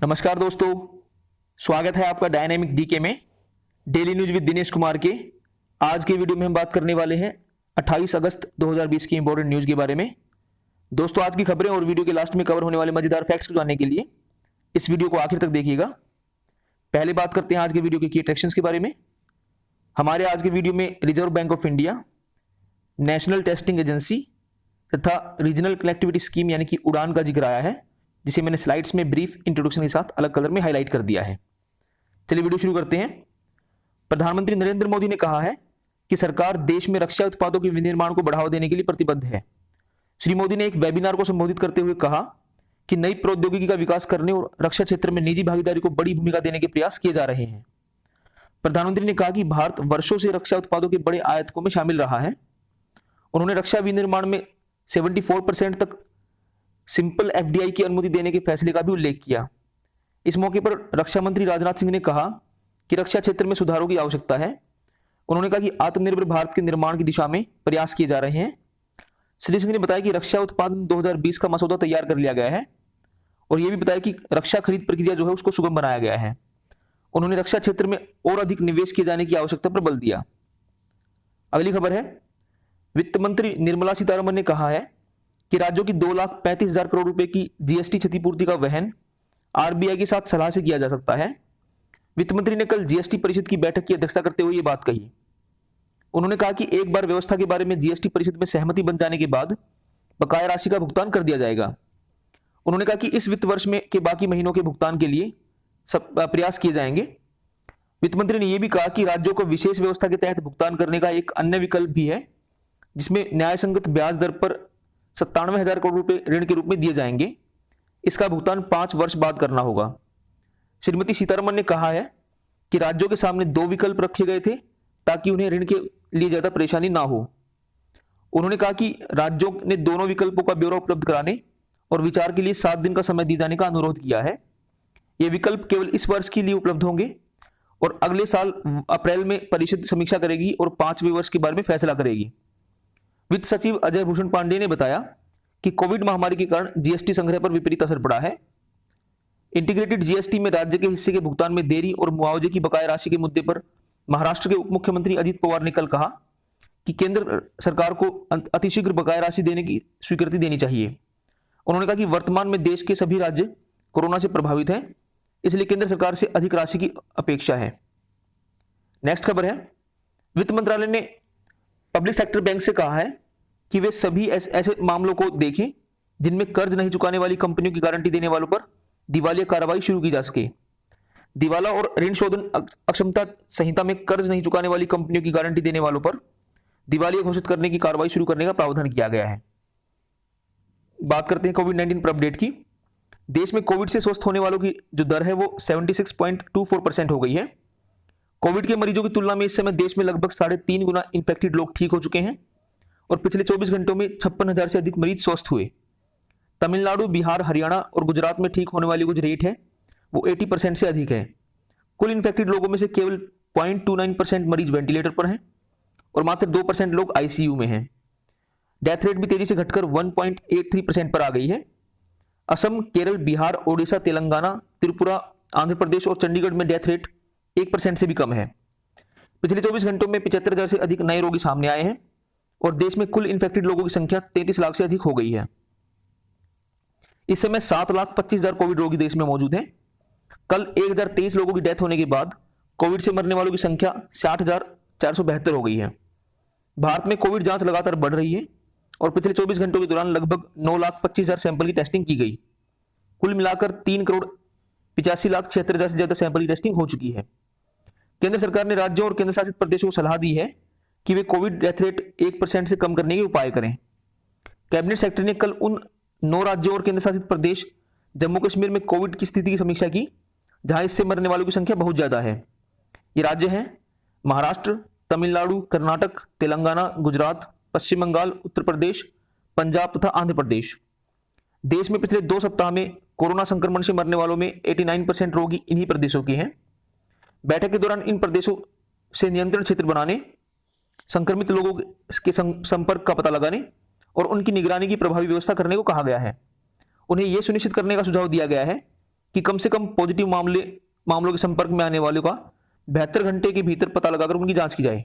नमस्कार दोस्तों, स्वागत है आपका डायनेमिक डीके में daily news with Dinesh Kumar के। आज के वीडियो में हम बात करने वाले हैं 28 अगस्त 2020 की इंपॉर्टेंट न्यूज़ के बारे में। दोस्तों, आज की खबरें और वीडियो के लास्ट में कवर होने वाले मजेदार फैक्ट्स को जानने के लिए इस वीडियो को आखिर तक देखिएगा। पहले बात करते हैं आज के वीडियो के की अट्रैक्शंस के बारे में। हमारे आज के वीडियो में reserve bank of India, national testing agency तथा रीजनल कनेक्टिविटी स्कीम यानी कि उड़ान का जिक्र आया है, जिसे मैंने स्लाइड्स में ब्रीफ इंट्रोडक्शन के साथ अलग कलर में हाईलाइट कर दिया है। चलिए वीडियो शुरू करते हैं। प्रधानमंत्री नरेंद्र मोदी ने कहा है कि सरकार देश में रक्षा उत्पादों के विनिर्माण को बढ़ावा देने के लिए प्रतिबद्ध है। श्री मोदी ने एक वेबिनार को संबोधित करते हुए कहा कि नई प्रौद्योगिकी का विकास करने और रक्षा क्षेत्र में निजी भागीदारी को बड़ी भूमिका देने के प्रयास किए जा रहे हैं। प्रधानमंत्री ने कहा कि भारत वर्षों से रक्षा उत्पादों के बड़े आयातकों में शामिल रहा है। उन्होंने रक्षा विनिर्माण में 74% तक सिंपल एफडीआई की अनुमति देने के फैसले का भी उल्लेख किया। इस मौके पर रक्षा मंत्री राजनाथ सिंह ने कहा कि रक्षा क्षेत्र में सुधारों की आवश्यकता है। उन्होंने कहा कि आत्मनिर्भर भारत के निर्माण की दिशा में प्रयास किए जा रहे हैं। श्री सिंह ने बताया कि रक्षा उत्पादन 2020 का मसौदा तैयार कर लिया गया है और यह भी बताया कि रक्षा खरीद प्रक्रिया जो है उसको सुगम बनाया गया है। उन्होंने रक्षा क्षेत्र में और अधिक निवेश किए जाने की आवश्यकता पर बल दिया। अगली खबर है, वित्त मंत्री निर्मला सीतारमण ने कहा है कि राज्यों की 2,35,000 करोड़ रुपए की जीएसटी क्षतिपूर्ति का वहन आरबीआई के साथ सलाह से किया जा सकता है। वित्त मंत्री ने कल जीएसटी परिषद की बैठक की अध्यक्षता करते हुए यह बात कही। उन्होंने कहा कि एक बार व्यवस्था के बारे में जीएसटी परिषद में सहमति बन जाने के बाद बकाया राशि का भुगतान कर दिया जाएगा। उन्होंने कहा कि इस वित्त वर्ष में के बाकी महीनों के भुगतान के लिए सब प्रयास किए जाएंगे। वित्त मंत्री ने यह भी कहा कि राज्यों को विशेष व्यवस्था के तहत भुगतान करने का एक अन्य विकल्प भी है, जिसमें न्यायसंगत ब्याज दर पर 97,000 करोड़ रुपए ऋण के रूप में दिए जाएंगे। इसका भुगतान 5 वर्ष बाद करना होगा। श्रीमती सीतारमण ने कहा है कि राज्यों के सामने 2 विकल्प रखे गए थे ताकि उन्हें ऋण के लिए ज्यादा परेशानी ना हो। उन्होंने कहा कि राज्यों ने दोनों विकल्पों का ब्यौरा उपलब्ध कराने और विचार के लिए 7 दिन का समय दिए जाने का अनुरोध किया है। ये विकल्प केवल इस वर्ष के लिए उपलब्ध होंगे और अगले साल अप्रैल में परिषद समीक्षा करेगी और 5वें वर्ष के बारे में फैसला करेगी। वित्त सचिव अजय भूषण पांडे ने बताया कि कोविड महामारी के कारण जीएसटी संग्रह पर विपरीत असर पड़ा है। इंटीग्रेटेड जीएसटी में राज्य के हिस्से के भुगतान में देरी और मुआवजे की बकाया राशि के मुद्दे पर महाराष्ट्र के उप मुख्यमंत्री अजित पवार ने कल कहा कि केंद्र सरकार को अतिशीघ्र बकाया राशि देने की स्वीकृति देनी चाहिए। उन्होंने कहा कि वर्तमान में देश के सभी राज्य कोरोना से प्रभावित हैं, इसलिए केंद्र सरकार से अधिक राशि की अपेक्षा है। नेक्स्ट खबर है, वित्त मंत्रालय ने पब्लिक सेक्टर बैंक से कहा है कि वे सभी ऐसे मामलों को देखें जिनमें कर्ज नहीं चुकाने वाली कंपनियों की गारंटी देने वालों पर दिवालिया कार्रवाई शुरू की जा सके। दिवाला और ऋण शोधन अक्षमता संहिता में कर्ज नहीं चुकाने वाली कंपनियों की गारंटी देने वालों पर दिवालिया घोषित करने की कार्रवाई शुरू करने का प्रावधान किया गया है। बात करते हैं कोविड-19 पर अपडेट की। देश में कोविड से स्वस्थ होने वालों की जो दर है वो 76.24% हो गई है। कोविड के मरीजों की तुलना में इस समय देश में लगभग 3.5 गुना इन्फेक्टेड लोग ठीक हो चुके हैं और पिछले 24 घंटों में 56,000 से अधिक मरीज स्वस्थ हुए। तमिलनाडु, बिहार, हरियाणा और गुजरात में ठीक होने वाली जो रेट है वो 80% से अधिक है। कुल इन्फेक्टेड लोगों में से केवल 0.29% मरीज वेंटिलेटर पर हैं और मात्र 2% लोग आईसीयू में हैं। डेथ रेट भी तेजी से घटकर 1.83% पर आ गई है। असम, केरल, बिहार, ओडिशा, तेलंगाना, त्रिपुरा, आंध्र प्रदेश और चंडीगढ़ में डेथ रेट 1% से भी कम है। पिछले 24 घंटों में 75,000 से अधिक नए रोगी सामने आए हैं और देश में कुल इन्फेक्टेड लोगों की संख्या 33 लाख से अधिक हो गई है। इस समय 7,25,000 कोविड रोगी देश में मौजूद हैं। कल 1,023 लोगों की डेथ होने के बाद कोविड से मरने वालों की संख्या 60,472 हो गई है। भारत में कोविड जांच लगातार बढ़ रही है और पिछले 24 घंटों के दौरान लगभग 9,25,000 सैंपल की टेस्टिंग की गई। कुल मिलाकर 3,85,76,000 से ज्यादा सैंपल की टेस्टिंग हो चुकी है। केंद्र सरकार ने राज्यों और केंद्र शासित प्रदेशों को सलाह दी है कि वे कोविड डेथ रेट 1% से कम करने के उपाय करें। कैबिनेट सेक्रेटरी ने कल उन 9 राज्यों और केंद्र शासित प्रदेश जम्मू कश्मीर में कोविड की स्थिति की समीक्षा की जहां इससे मरने वालों की संख्या बहुत ज्यादा है। ये राज्य हैं महाराष्ट्र, तमिलनाडु, कर्नाटक, तेलंगाना, गुजरात, पश्चिम बंगाल, उत्तर प्रदेश, पंजाब तथा आंध्र प्रदेश। देश में पिछले 2 सप्ताह में कोरोना संक्रमण से मरने वालों में 89% रोगी इन्हीं प्रदेशों के हैं। बैठक के दौरान इन प्रदेशों से नियंत्रण क्षेत्र बनाने, संक्रमित लोगों के संपर्क का पता लगाने और उनकी निगरानी की प्रभावी व्यवस्था करने को कहा गया है। उन्हें यह सुनिश्चित करने का सुझाव दिया गया है कि कम से कम पॉजिटिव मामलों के संपर्क में आने वालों का 72 घंटे के भीतर पता लगाकर उनकी जांच की जाए।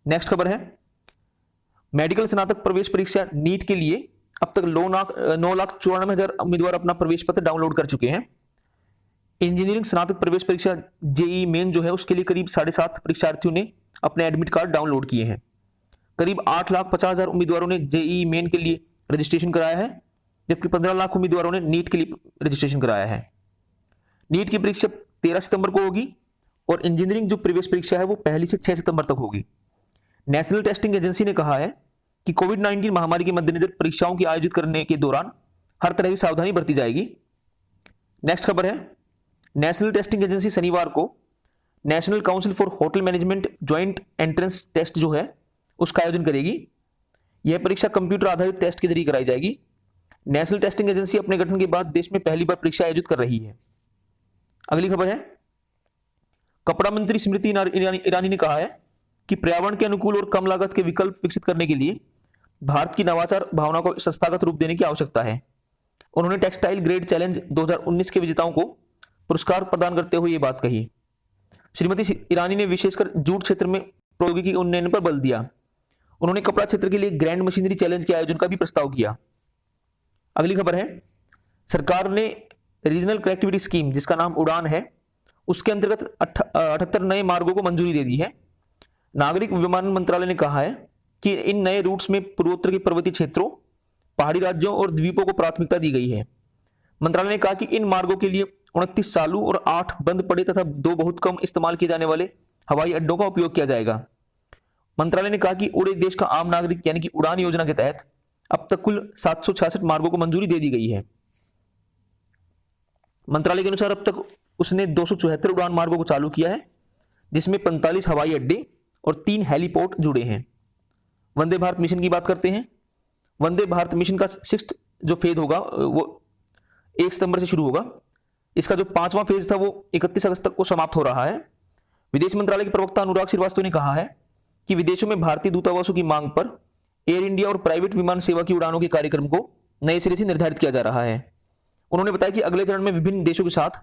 नेक्स्ट खबर है, मेडिकल स्नातक प्रवेश परीक्षा नीट के लिए अब तक 9,94,000 उम्मीदवार अपना प्रवेश पत्र डाउनलोड कर चुके हैं। इंजीनियरिंग स्नातक प्रवेश परीक्षा जेईई मेन जो है उसके लिए करीब 7.5 परीक्षार्थियों ने अपने एडमिट कार्ड डाउनलोड किए हैं। करीब 8,50,000 उम्मीदवारों ने जेईई मेन के लिए रजिस्ट्रेशन कराया है, जबकि 15 लाख उम्मीदवारों ने नीट के लिए रजिस्ट्रेशन कराया है। नीट की परीक्षा 13 सितंबर को होगी और इंजीनियरिंग जो प्रवेश परीक्षा है वो 1 से 6 सितंबर तक होगी। नेशनल टेस्टिंग एजेंसी ने कहा है कि कोविड-19 महामारी के मद्देनजर परीक्षाओं की आयोजित करने के दौरान हर तरह की सावधानी बरती जाएगी। नेक्स्ट खबर है, नेशनल टेस्टिंग एजेंसी शनिवार को national council for hotel management joint entrance test जो है उसका आयोजन करेगी। यह परीक्षा कंप्यूटर आधारित टेस्ट के जरिए कराई जाएगी। नेशनल टेस्टिंग एजेंसी अपने गठन के बाद देश में पहली बार परीक्षा आयोजित कर रही है। अगली खबर है, कपड़ा मंत्री स्मृति ईरानी ने कहा है कि पर्यावरण के अनुकूल और कम लागत के विकल्प विकसित करने के लिए भारत की नवाचार भावना को संस्थागत रूप देने की आवश्यकता है। उन्होंने टेक्सटाइल ग्रेड चैलेंज 2019 के विजेताओं को पुरस्कार प्रदान करते हुए ये बात कही। श्रीमती ईरानी ने विशेषकर जूट क्षेत्र में प्रौद्योगिकी के उन्नयन पर बल दिया। उन्होंने कपड़ा क्षेत्र के लिए ग्रैंड मशीनरी चैलेंज के आयोजन का भी प्रस्ताव किया। अगली खबर है, सरकार ने रीजनल कनेक्टिविटी स्कीम जिसका नाम उड़ान है उसके अंतर्गत 78 नए मार्गों को मंजूरी दे दी है। नागरिक विमानन मंत्रालय ने कहा है कि इन नए रूट्स में पूर्वोत्तर के पर्वतीय क्षेत्रों, पहाड़ी राज्यों और द्वीपों को प्राथमिकता दी गई है। मंत्रालय ने कहा कि इन मार्गों के लिए 29 चालू और 8 बंद पड़े तथा 2 बहुत कम इस्तेमाल किए जाने वाले हवाई अड्डों का उपयोग किया जाएगा। मंत्रालय ने कहा कि उड़े देश का आम नागरिक यानी कि उड़ान योजना के तहत अब तक कुल 766 मार्गों को मंजूरी दे दी गई है। मंत्रालय के अनुसार अब तक उसने 274 उड़ान मार्गों को चालू किया है, जिसमें 45 हवाई अड्डे और 3 हेलीपोर्ट जुड़े हैं। वंदे भारत मिशन की बात करते हैं। वंदे भारत मिशन का 6th जो फेज होगा वो 1 सितंबर से शुरू होगा। इसका जो 5वां फेज था वो 31 अगस्त तक को समाप्त हो रहा है। विदेश मंत्रालय के प्रवक्ता अनुराग श्रीवास्तव ने कहा है कि विदेशों में भारतीय दूतावासों की मांग पर एयर इंडिया और प्राइवेट विमान सेवा की उड़ानों के कार्यक्रम को नए सिरे से निर्धारित किया जा रहा है। उन्होंने बताया कि अगले चरण में विभिन्न देशों के साथ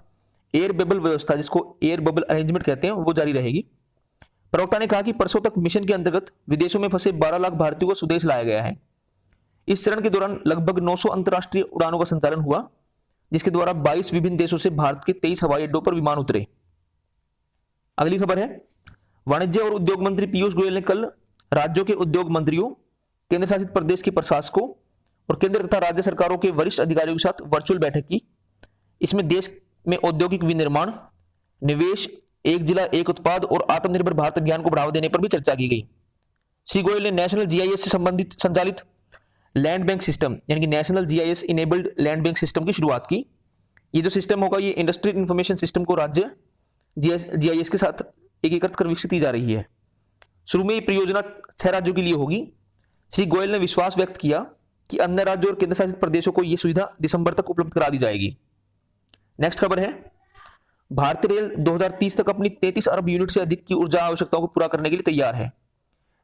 एयर बबल व्यवस्था, जिसको एयर बबल अरेंजमेंट कहते हैं, वो जारी रहेगी। प्रवक्ता ने कहा कि परसों तक मिशन के अंतर्गत विदेशों में फंसे 12 लाख भारतीयों को स्वदेश लाया गया है। इस चरण के दौरान लगभग 900 अंतर्राष्ट्रीय उड़ानों का संचालन हुआ, जिसके द्वारा 22 विभिन्न देशों से भारत के 23 हवाई अड्डों पर विमान उतरे। अगली खबर है, वाणिज्य और उद्योग मंत्री पीयूष गोयल ने कल राज्यों के उद्योग मंत्रियों, केंद्र शासित प्रदेश के प्रशासकों और केंद्र तथा राज्य सरकारों के वरिष्ठ अधिकारियों के साथ वर्चुअल बैठक की। इसमें देश में औद्योगिक विनिर्माण, निवेश, एक जिला एक उत्पाद और आत्मनिर्भर भारत अभियान को बढ़ावा देने पर भी चर्चा की गई। श्री गोयल ने नेशनल जीआईएस से संबंधित संचालित लैंड बैंक सिस्टम यानी कि national GIS enabled land bank system की शुरुआत की। ये जो सिस्टम होगा ये इंडस्ट्रियल इंफॉर्मेशन सिस्टम को राज्य जीआईएस के साथ एकीकृत कर विकसित की जा रही है। शुरू में ये परियोजना 6 राज्यों के लिए होगी। श्री गोयल ने विश्वास व्यक्त किया कि अन्य राज्यों और केंद्र शासित प्रदेशों को यह सुविधा दिसंबर तक उपलब्ध करा दी जाएगी। नेक्स्ट खबर है, भारतीय रेल 2030 तक अपनी 33 अरब यूनिट से अधिक की ऊर्जा आवश्यकताओं को पूरा करने के लिए तैयार है।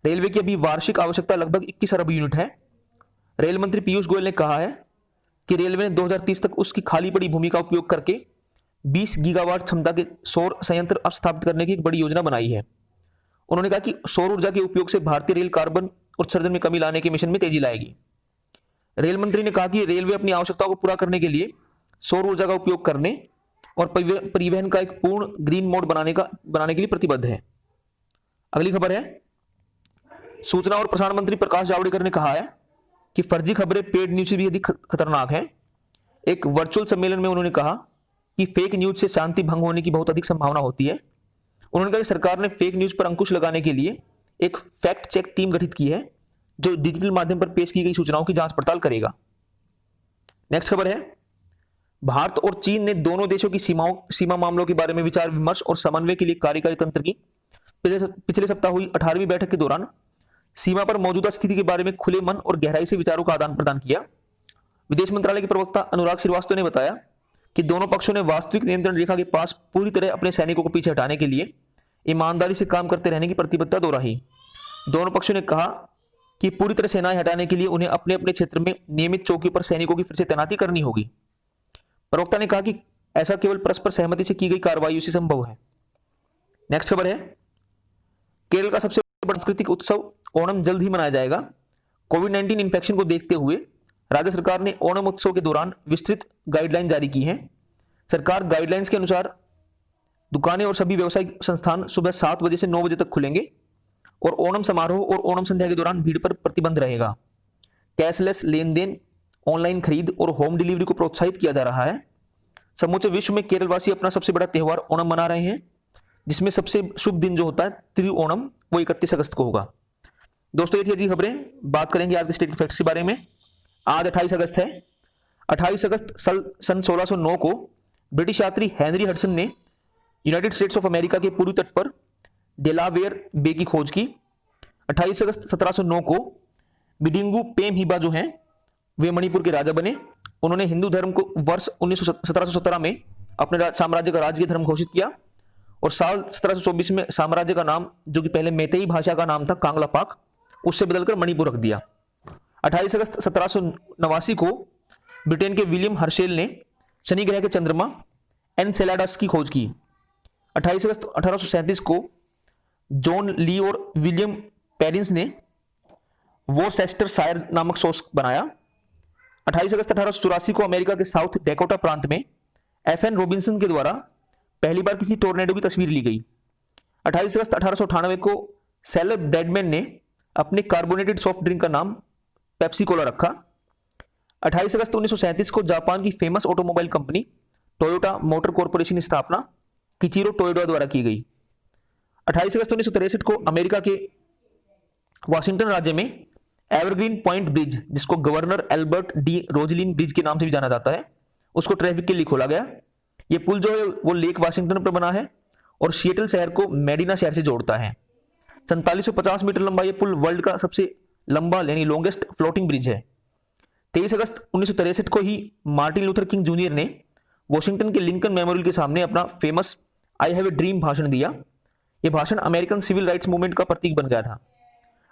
रेलवे की अभी वार्षिक आवश्यकता लगभग 21 अरब यूनिट है। रेल मंत्री पीयूष गोयल ने कहा है कि रेलवे ने 2030 तक उसकी खाली पड़ी भूमि का उपयोग करके 20 गीगावाट क्षमता के सौर संयंत्र स्थापित करने की एक बड़ी योजना बनाई है। उन्होंने कहा कि सौर ऊर्जा के उपयोग से भारतीय रेल कार्बन उत्सर्जन में कमी लाने के मिशन में तेजी लाएगी। रेल मंत्री ने कहा कि रेलवे अपनी आवश्यकताओं को पूरा करने के लिए सौर ऊर्जा का उपयोग करने और परिवहन का एक पूर्ण ग्रीन मोड बनाने के लिए प्रतिबद्ध है। अगली खबर है, सूचना और प्रसारण मंत्री प्रकाश जावड़ेकर ने कहा है कि फर्जी खबरें पेड न्यूज से भी अधिक खतरनाक हैं। एक वर्चुअल सम्मेलन में उन्होंने कहा कि फेक न्यूज से शांति भंग होने की बहुत अधिक संभावना होती है। उन्होंने कहा कि सरकार ने फेक न्यूज पर अंकुश लगाने के लिए एक फैक्ट चेक टीम गठित की है जो डिजिटल माध्यम पर पेश की गई सूचनाओं की जांच पड़ताल करेगा। नेक्स्ट खबर है, भारत और चीन ने दोनों देशों की सीमा मामलों के बारे में विचार विमर्श और समन्वय के लिए कार्यकारी तंत्र की पिछले सप्ताह हुई 18वीं बैठक के दौरान सीमा पर मौजूदा स्थिति के बारे में खुले मन और गहराई से विचारों का आदान प्रदान किया। विदेश मंत्रालय के प्रवक्ता अनुराग श्रीवास्तव ने बताया कि दोनों पक्षों ने वास्तविक नियंत्रण रेखा के पास पूरी तरह अपने सैनिकों को पीछे हटाने के लिए ईमानदारी से काम करते रहने की प्रतिबद्धता दोहराई। दोनों पक्षों ने कहा कि पूरी तरह सेनाएं हटाने के लिए उन्हें अपने अपने क्षेत्र में नियमित चौकी पर सैनिकों की फिर से तैनाती करनी होगी। प्रवक्ता ने कहा कि ऐसा केवल परस्पर सहमति से की गई कार्रवाई से संभव है। नेक्स्ट खबर है, केरल का सबसे बड़ा सांस्कृतिक उत्सव ओणम जल्द ही मनाया जाएगा। कोविड-19 इन्फेक्शन को देखते हुए राज्य सरकार ने ओणम उत्सव के दौरान विस्तृत गाइडलाइन जारी की है। सरकार गाइडलाइंस के अनुसार दुकानें और सभी व्यावसायिक संस्थान सुबह 7 बजे से 9 बजे तक खुलेंगे और ओणम समारोह और ओणम संध्या के दौरान भीड़ पर प्रतिबंध रहेगा। कैशलेस लेन देन, ऑनलाइन खरीद और होम डिलीवरी को प्रोत्साहित किया जा रहा है। समूचे विश्व में केरलवासी अपना सबसे बड़ा त्योहार ओणम मना रहे हैं, जिसमें सबसे शुभ दिन जो होता है तिरुओणम वो 31 अगस्त को होगा। दोस्तों ये थी खबरें। बात करेंगे आज के स्टेट फैक्ट्स के बारे में। आज 28 अगस्त है। 28 अगस्त सन 1609 को ब्रिटिश यात्री हेनरी हडसन ने यूनाइटेड स्टेट्स ऑफ अमेरिका के पूर्वी तट पर डेलावेयर बे की खोज की। 28 अगस्त 1709 को मिडिंगु पेमहिबा जो हैं वे मणिपुर के राजा बने। उन्होंने हिंदू धर्म को वर्ष 1717 में अपने साम्राज्य का राजकीय धर्म घोषित किया और साल 1724 में साम्राज्य का नाम, जो कि पहले मैतेई भाषा का नाम था कांगलापाक, उससे बदलकर मणिपुर रख दिया। 28 अगस्त 1789 को ब्रिटेन के विलियम हर्शेल ने शनि ग्रह के चंद्रमा एनसेलाडस की खोज की। 28 अगस्त 1837 को जॉन ली और विलियम पेरिस ने वोर्सेस्टरशायर नामक सॉस बनाया। 28 अगस्त 1884 को अमेरिका के साउथ डेकोटा प्रांत में FN रॉबिन्सन के द्वारा पहली बार किसी टोर्नेडो की तस्वीर ली गई। 28 अगस्त 1898 को सेलेब ब्रैडमैन ने अपने कार्बोनेटेड सॉफ्ट ड्रिंक का नाम पेप्सी कोला रखा। 28 अगस्त 1937 को जापान की famous automobile company Toyota motor corporation की स्थापना किचिरो टोयोडा द्वारा की गई। 28 अगस्त 1963 को अमेरिका के वाशिंगटन राज्य में एवरग्रीन पॉइंट ब्रिज, जिसको governor Albert D Rosellin Bridge के नाम से भी जाना जाता है, उसको ट्रैफिक के लिए खोला गया। ये पुल जो है वो लेक वाशिंगटन पर बना है और सिएटल शहर को मेडिना शहर से जोड़ता है। 4750 मीटर लंबा ये पुल वर्ल्ड का सबसे लंबा यानी लॉन्गेस्ट फ्लोटिंग ब्रिज है। 23 अगस्त 1963 को ही मार्टिन लूथर किंग जूनियर ने वॉशिंगटन के लिंकन मेमोरियल के सामने अपना famous I have a dream भाषण दिया। यह भाषण अमेरिकन सिविल राइट्स मूवमेंट का प्रतीक बन गया था।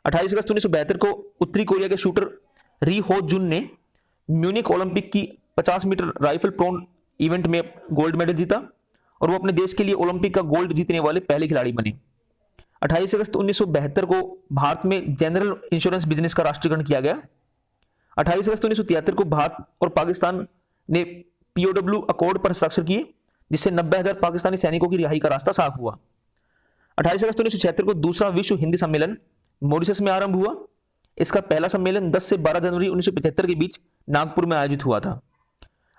28 अगस्त 1972 को उत्तरी कोरिया के शूटर री हो जुन ने म्यूनिक ओलंपिक की 50 मीटर राइफल प्रोन इवेंट में गोल्ड मेडल जीता और वो अपने देश के लिए ओलंपिक का गोल्ड जीतने वाले पहले खिलाड़ी बने। 28 अगस्त 1972 को भारत में जनरल इंश्योरेंस बिजनेस का राष्ट्रीयकरण किया गया। 28 अगस्त 1973 को भारत और पाकिस्तान ने POW अकॉर्ड पर हस्ताक्षर किए, जिससे 90,000 पाकिस्तानी सैनिकों की रिहाई का रास्ता साफ हुआ। 28 अगस्त 1976 को दूसरा विश्व हिंदी सम्मेलन मॉरिशस में आरंभ हुआ। इसका पहला सम्मेलन 10 से 12 जनवरी 1975 के बीच नागपुर में आयोजित हुआ था।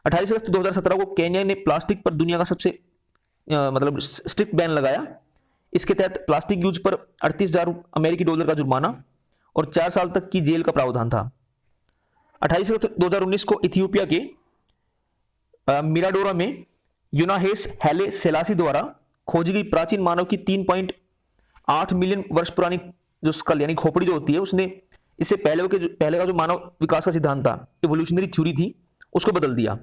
28 अगस्त 2017 को केन्या ने प्लास्टिक पर दुनिया का सबसे स्ट्रिक्ट बैन लगाया। इसके तहत प्लास्टिक यूज पर 38,000 अमेरिकी डॉलर का जुर्माना और 4 साल तक की जेल का प्रावधान था। 28 अगस्त 2019 को इथियोपिया के मिराडोरा में यूनाहेस हैले सेलासी द्वारा खोजी गई प्राचीन मानव की 3.8 मिलियन वर्ष पुरानी जो स्कल यानी खोपड़ी जो होती है, उसने इससे पहले का जो मानव विकास का सिद्धांत था, इवोल्यूशनरी थ्योरी थी, उसको बदल दिया।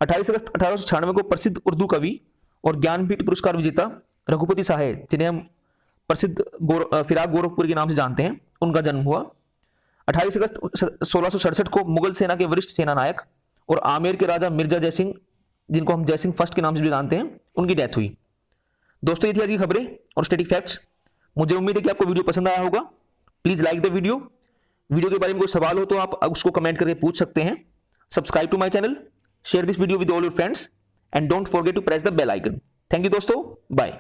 28 अगस्त 1896 को प्रसिद्ध उर्दू कवि और ज्ञानपीठ पुरस्कार विजेता रघुपति साहेब, जिन्हें हम प्रसिद्ध फिराक गोरखपुर के नाम से जानते हैं, उनका जन्म हुआ। 28 अगस्त 1667 को मुगल सेना के वरिष्ठ सेनानायक और आमेर के राजा मिर्जा जयसिंह, जिनको हम जयसिंह फर्स्ट के नाम से भी जानते हैं, उनकी डेथ हुई। दोस्तों ये थी आज की खबरें और स्टैटिक फैक्ट्स। मुझे उम्मीद है कि आपको वीडियो पसंद आया होगा। प्लीज लाइक द वीडियो के बारे में कोई सवाल हो तो आप उसको कमेंट करके पूछ सकते हैं। Subscribe to my channel, share this video with all your friends and don't forget to press the bell icon. Thank you दोस्तों, बाय।